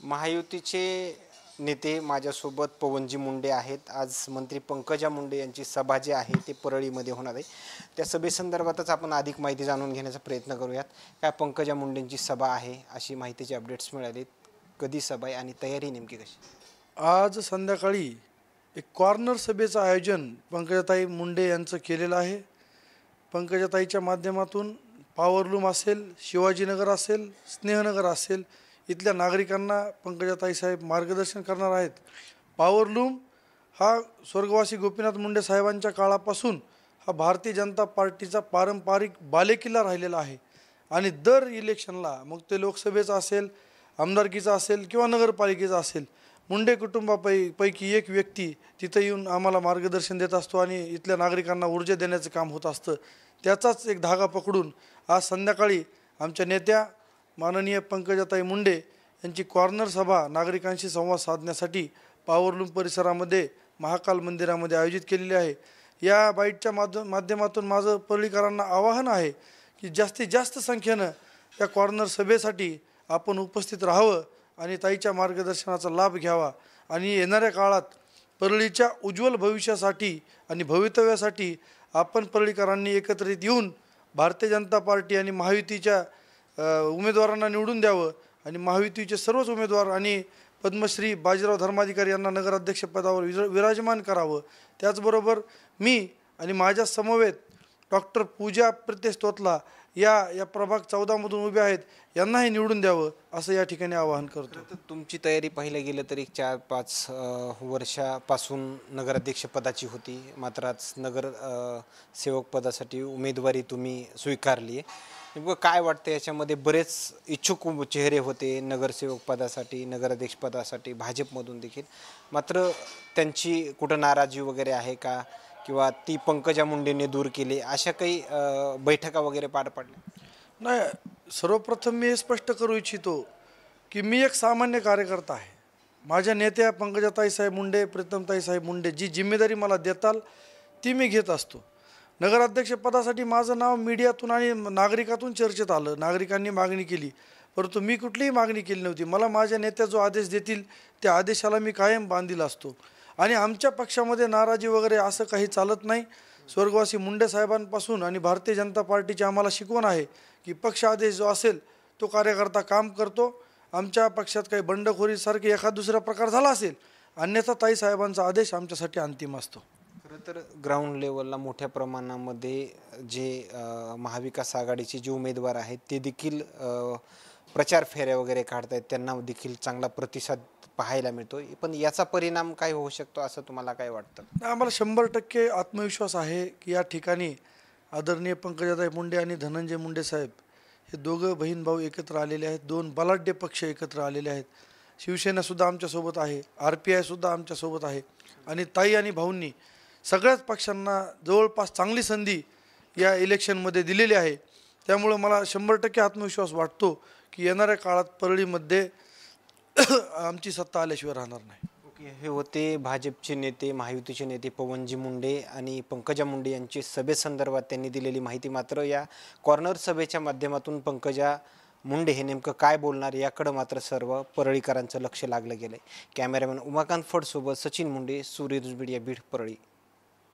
महायुतीचे नेते माझ्यासोबत पवनजी मुंडे आहेत। आज मंत्री पंकजा मुंडे यांची सभा जी आहे ती परळीमध्ये होणार आहे। त्या सभेसंदर्भातच आपण अधिक माहिती जाणून घेण्याचा प्रयत्न करूयात। काय पंकजा मुंडेंची सभा आहे अशी माहितीचे अपडेट्स मिळाले, कधी सभा आहे आणि तयारी नेमकी कशी? आज संध्याकाळी एक कॉर्नर सभेचं आयोजन पंकजाताई मुंडे यांचं केलेलं आहे। पंकजाताईच्या माध्यमातून पॉवरलूम असेल, शिवाजीनगर असेल, स्नेहनगर असेल, इथल्या नागरिकांना पंकजाताई साहेब मार्गदर्शन करणार आहेत। पॉवरलूम हा स्वर्गवासी गोपीनाथ मुंडे साहेबांच्या काळापासून हा भारतीय जनता पार्टीचा पारंपरिक बालेकिल्ला राहिलेला आहे आणि दर इलेक्शनला, मग ते लोकसभेचा असेल, आमदारकीचा असेल किंवा नगरपालिकेचा असेल, मुंडे कुटुंबापैकी एक व्यक्ती तिथे येऊन आम्हाला मार्गदर्शन देत असतो आणि इथल्या नागरिकांना ऊर्जा देण्याचं काम होत असतं। त्याचाच एक धागा पकडून आज संध्याकाळी आमच्या नेत्या माननीय पंकजाताई मुंडे यांची कॉर्नर सभा नागरिकांशी संवाद साधण्यासाठी पॉवरलूम परिसरामध्ये महाकाल मंदिरामध्ये आयोजित केलेली आहे। या बाईटच्या माध्यमातून माझं परळीकरांना आवाहन आहे की जास्तीत जास्त संख्येनं या कॉर्नर सभेसाठी आपण उपस्थित राहावं आणि ताईच्या मार्गदर्शनाचा लाभ घ्यावा आणि येणाऱ्या काळात परळीच्या उज्ज्वल भविष्यासाठी आणि भवितव्यासाठी आपण परळीकरांनी एकत्रित येऊन भारतीय जनता पार्टी आणि महायुतीच्या उमेदवारांना निवडून द्यावं आणि महायुतीचे सर्वच उमेदवार आणि पद्मश्री बाजीराव धर्माधिकारी यांना नगराध्यक्षपदावर विराजमान करावं। त्याचबरोबर मी आणि माझ्या समवेत डॉक्टर पूजा प्रितेश तोतला या प्रभाग 14 मधून उभे आहेत, यांनाही निवडून द्यावं असं या ठिकाणी आवाहन करतो। तुमची तयारी पाहिलं गेलं तर एक 4-5 वर्षापासून नगराध्यक्षपदाची होती, मात्र आज नगर सेवक पदासाठी उमेदवारी तुम्ही स्वीकारली आहे। नेमकं काय वाटतं याच्यामध्ये? बरेच इच्छुक चेहरे होते नगरसेवक पदासाठी, नगराध्यक्ष पदासाठी भाजपमधून देखील, मात्र त्यांची कुठं नाराजी वगैरे आहे का, किंवा ती पंकजा मुंडेंनी दूर केली, अशा काही बैठका वगैरे पार पडल्या? नाही, सर्वप्रथम मी हे स्पष्ट करू इच्छितो की मी एक सामान्य कार्यकर्ता आहे। माझ्या नेत्या पंकजाताई साहेब मुंडे, प्रीतमताई साहेब मुंडे जी जिम्मेदारी मला देताल ती मी घेत असतो। नगराध्यक्षपदासाठी माझं नाव मीडियातून आणि नागरिकातून चर्चेत आलं, नागरिकांनी मागणी केली, परंतु मी कुठलीही मागणी केली नव्हती। मला माझ्या नेत्या जो आदेश देतील त्या आदेशाला मी कायम बांधील असतो आणि आमच्या पक्षामध्ये नाराजी वगैरे असं काही चालत नाही। स्वर्गवासी मुंडे साहेबांपासून आणि भारतीय जनता पार्टीची आम्हाला शिकवण आहे की पक्ष आदेश जो असेल तो कार्यकर्ता काम करतो। आमच्या पक्षात काही बंडखोरीसारखे एखाद दुसरा प्रकार झाला असेल, अन्यथा ताई साहेबांचा आदेश आमच्यासाठी अंतिम असतो। खरं तर ग्राउंड लेवलला मोठ्या प्रमाणामध्ये जे महाविकास आघाडीचे जे उमेदवार आहेत ते देखील प्रचार फेऱ्या वगैरे काढतायत, त्यांना देखील चांगला प्रतिसाद पाहायला मिळतो, पण याचा परिणाम काय होऊ शकतो असं तुम्हाला काय वाटतं? आम्हाला 100% आत्मविश्वास आहे की या ठिकाणी आदरणीय पंकजाताई मुंडे आणि धनंजय मुंडे साहेब हे दोघं बहीण भाऊ एकत्र आलेले आहेत, दोन बलाढ्य पक्ष एकत्र आलेले आहेत। शिवसेनासुद्धा आमच्यासोबत आहे, RPI सुद्धा आमच्यासोबत आहे आणि ताई आणि भाऊंनी सगळ्याच पक्षांना जवळपास चांगली संधी या इलेक्शनमध्ये दिलेली आहे। त्यामुळे मला 100% आत्मविश्वास वाटतो की येणाऱ्या काळात परळीमध्ये आमची सत्ता आल्याशिवाय राहणार नाही। ओके, हे होते भाजपचे नेते, महायुतीचे नेते पवनजी मुंडे आणि पंकजा मुंडे यांची सभेसंदर्भात त्यांनी दिलेली माहिती। मात्र या कॉर्नर सभेच्या माध्यमातून पंकजा मुंडे हे नेमकं काय बोलणार याकडे मात्र सर्व परळीकरांचं लक्ष लागलं गेलंय। कॅमेरामॅन उमाकांत फडसोबत सचिन मुंडे, सूर्यदुर्ज मीडिया, बीड, परळी।